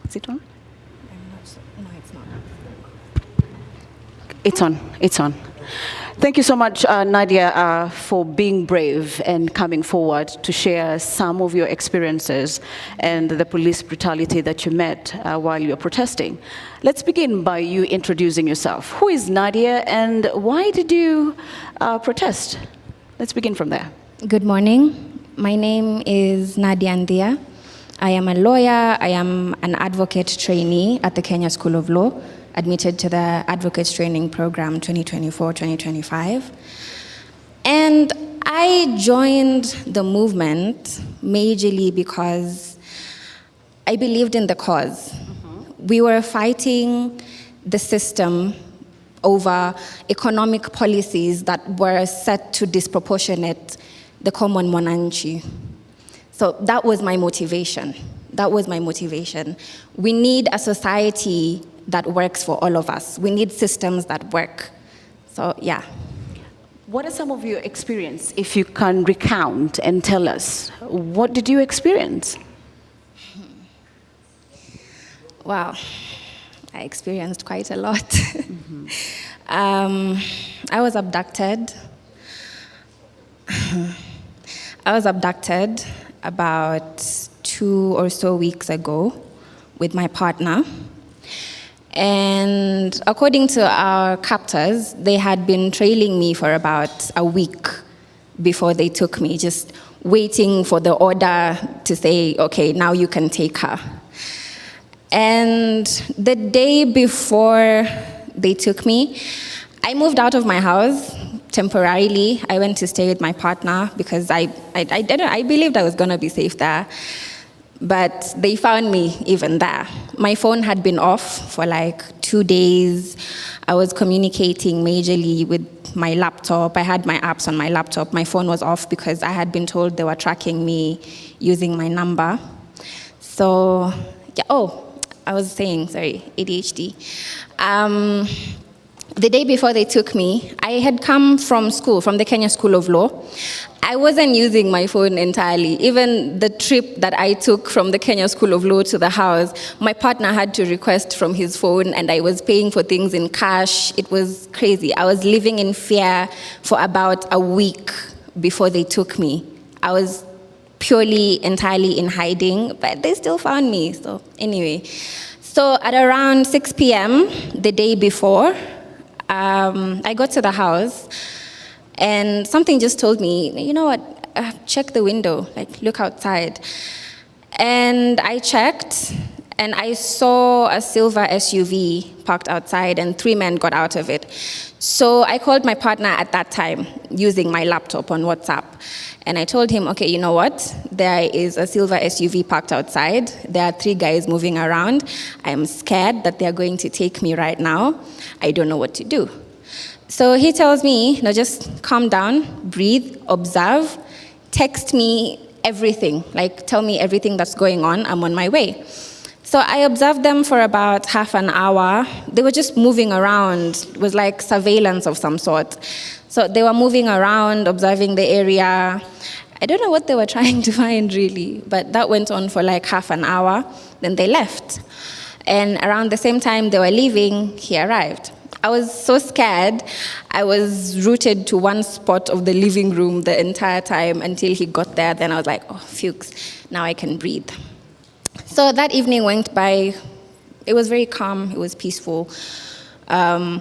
Is it on? I'm not sure. No, it's not. It's on. It's on. Thank you so much, Nadia, for being brave and coming forward to share some of your experiences and the police brutality that you met while you were protesting. Let's begin by you introducing yourself. Who is Nadia and why did you protest? Let's begin from there. Good morning. My name is Nadia Nthia. I am a lawyer. I am an advocate trainee at the Kenya School of Law, admitted to the Advocates Training Program 2024-2025. And I joined the movement majorly because I believed in the cause. We were fighting the system over economic policies that were set to disproportionate the common mwananchi. So that was my motivation. That was my motivation. We need a society that works for all of us. We need systems that work. So, yeah. What are some of your experience, if you can recount and tell us? What did you experience? Wow, I experienced quite a lot. I was abducted. I was abducted about 2 or so weeks ago with my partner. And according to our captors, they had been trailing me for about a week before they took me, just waiting for the order to say, okay, now you can take her. And the day before they took me, I moved out of my house temporarily. I went to stay with my partner because I believed I was going to be safe there. But they found me even there. My phone had been off for like 2 days. I was communicating majorly with my laptop. I had my apps on my laptop. My phone was off because I had been told they were tracking me using my number. So, yeah, I was saying, sorry, ADHD. The day before they took me, I had come from school, from the Kenya School of Law. I wasn't using my phone entirely. Even the trip that I took from the Kenya School of Law to the house, my partner had to request from his phone, and I was paying for things in cash. It was crazy. I was living in fear for about a week before they took me. I was purely, entirely in hiding, but they still found me. So anyway, so at around 6 p.m. the day before, I got to the house, and something just told me, you know what, check the window, like look outside. And I checked, and I saw a silver SUV parked outside, and 3 men got out of it. So I called my partner at that time, using my laptop on WhatsApp. And I told him, okay, you know what? There is a silver SUV parked outside. There are 3 guys moving around. I am scared that they're going to take me right now. I don't know what to do. So he tells me, no, just calm down, breathe, observe, text me everything, like tell me everything that's going on. I'm on my way. So I observed them for about half an hour. They were just moving around. It was like surveillance of some sort. So they were moving around, observing the area. I don't know what they were trying to find, really, but that went on for like half an hour. Then they left. And around the same time they were leaving, he arrived. I was so scared. I was rooted to one spot of the living room the entire time until he got there. Then I was like, oh, phews, now I can breathe. So that evening went by. It was very calm. It was peaceful.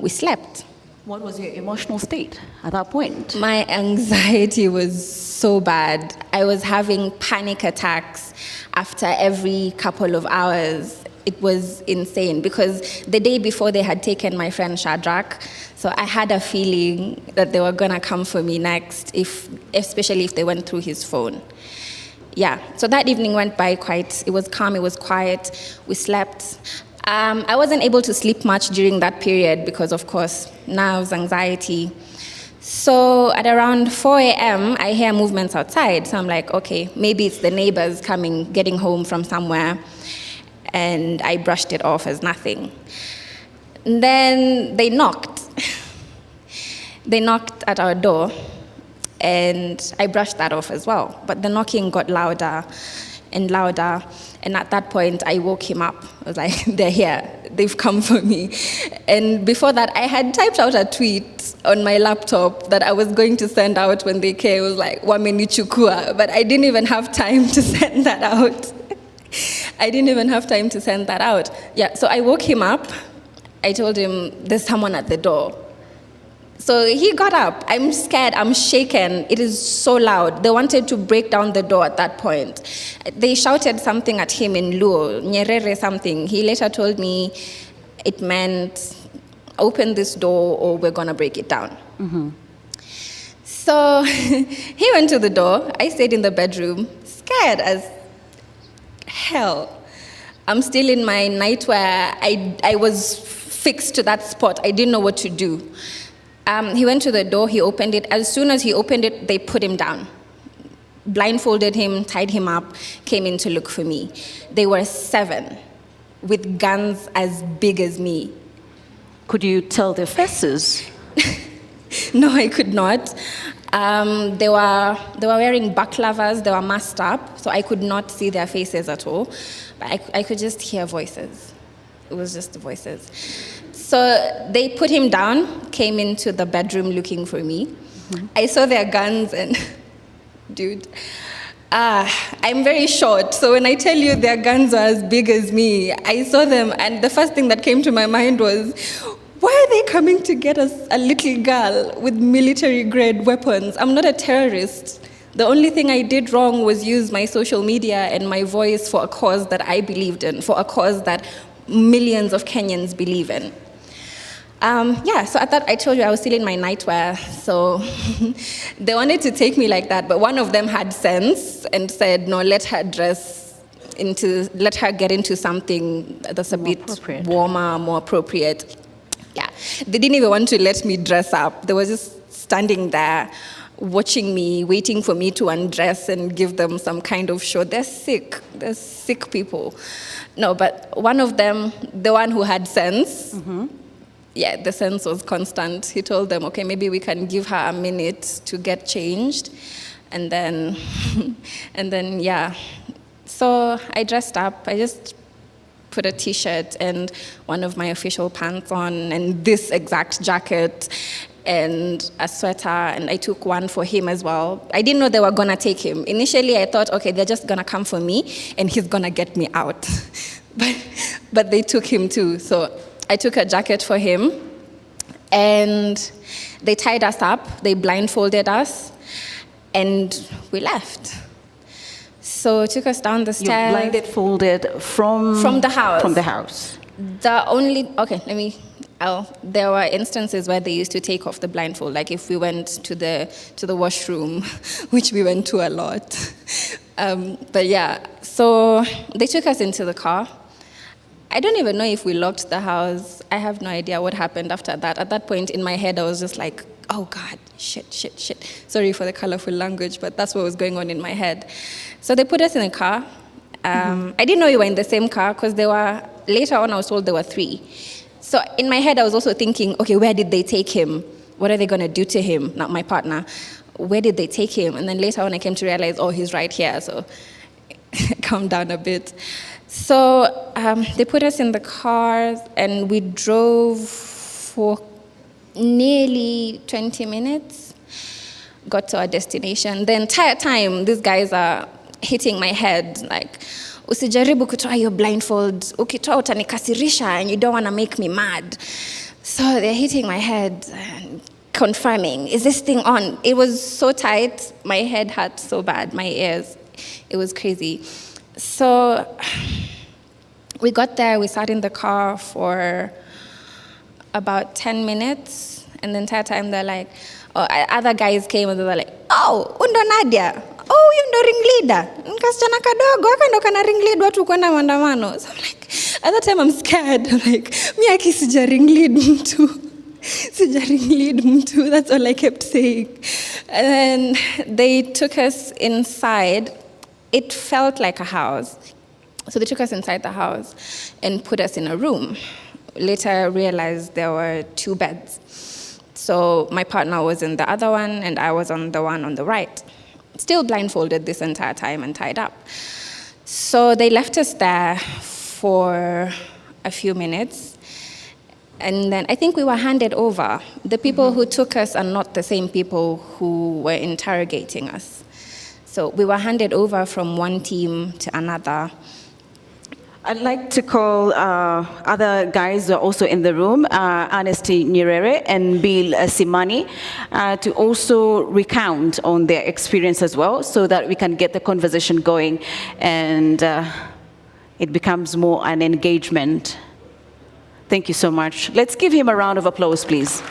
We slept. What was your emotional state at that point? My anxiety was so bad. I was having panic attacks after every couple of hours. It was insane because the day before they had taken my friend Shadrach, so I had a feeling that they were gonna come for me next, especially if they went through his phone. Yeah, so that evening went by it was calm, it was quiet, we slept. I wasn't able to sleep much during that period because, of course, nerves, anxiety. So at around 4 a.m., I hear movements outside. So I'm like, okay, maybe it's the neighbors coming, getting home from somewhere. And I brushed it off as nothing. And then they knocked. They knocked at our door, and I brushed that off as well. But the knocking got louder, and louder. And at that point, I woke him up. I was like, they're here. They've come for me. And before that, I had typed out a tweet on my laptop that I was going to send out when they came. It was like, "Wamenichukua," but I didn't even have time to send that out. Yeah, so I woke him up. I told him, there's someone at the door. So he got up. I'm scared, I'm shaken. It is so loud. They wanted to break down the door at that point. They shouted something at him in Luo, Nyerere something. He later told me it meant, open this door or we're gonna break it down. So he went to the door. I stayed in the bedroom, scared as hell. I'm still in my nightwear. I was fixed to that spot. I didn't know what to do. He went to the door, he opened it. As soon as he opened it, they put him down. Blindfolded him, tied him up, came in to look for me. They were 7 with guns as big as me. Could you tell their faces? No, I could not. They were wearing baklavas, they were masked up, so I could not see their faces at all. But I could just hear voices. It was just the voices. So they put him down, came into the bedroom looking for me. I saw their guns and, dude, I'm very short. So when I tell you their guns are as big as me, I saw them and the first thing that came to my mind was, why are they coming to get us a little girl with military-grade weapons? I'm not a terrorist. The only thing I did wrong was use my social media and my voice for a cause that I believed in, for a cause that millions of Kenyans believe in. So at that, I told you I was still in my nightwear, so they wanted to take me like that, but one of them had sense and said, no, let her get into something that's a bit warmer, more appropriate. Yeah, they didn't even want to let me dress up. They were just standing there, watching me, waiting for me to undress and give them some kind of show. They're sick people. No, but one of them, the one who had sense, yeah, the sense was constant. He told them, okay, maybe we can give her a minute to get changed. And then, yeah. So I dressed up. I just put a t-shirt and one of my official pants on and this exact jacket and a sweater, and I took one for him as well. I didn't know they were gonna take him. Initially, I thought, okay, they're just gonna come for me and he's gonna get me out. But they took him too. So I took a jacket for him and they tied us up, they blindfolded us, and we left. So it took us down the stairs. You blindfolded from the house? From the house. There were instances where they used to take off the blindfold, like if we went to the washroom, which we went to a lot. But yeah, so they took us into the car. I don't even know if we locked the house. I have no idea what happened after that. At that point in my head, I was just like, oh God, shit. Sorry for the colorful language, but that's what was going on in my head. So they put us in a car. I didn't know we were in the same car because later on I was told there were 3. So in my head, I was also thinking, okay, where did they take him? What are they going to do to him? Not my partner. Where did they take him? And then later on, I came to realize, oh, he's right here. So calm down a bit. So they put us in the car, and we drove for nearly 20 minutes, got to our destination. The entire time, these guys are hitting my head, like, usijaribu kutoa your blindfold, ukitoa utanikasirisha, and you don't want to make me mad. So they're hitting my head, and confirming, is this thing on? It was so tight, my head hurt so bad, my ears, it was crazy. So we got there, we sat in the car for about 10 minutes, and the entire time they're like, other guys came and they were like, oh, undo Nadia. Oh, you ndo ringleader. Nkasichana kadogo, haka ndo kana ringlead watu kwenda maandamano. So I'm like, at that time I'm scared. I'm like, miyaki sija ringlead mtu. Sija ringlead mtu. That's all I kept saying. And then they took us inside. It felt like a house. So they took us inside the house and put us in a room. Later I realized there were 2 beds. So my partner was in the other one and I was on the one on the right. Still blindfolded this entire time and tied up. So they left us there for a few minutes. And then I think we were handed over. The people who took us are not the same people who were interrogating us. So we were handed over from one team to another. I'd like to call other guys who are also in the room, Anesty Nyerere and Bill Simani, to also recount on their experience as well, so that we can get the conversation going and it becomes more an engagement. Thank you so much. Let's give him a round of applause, please.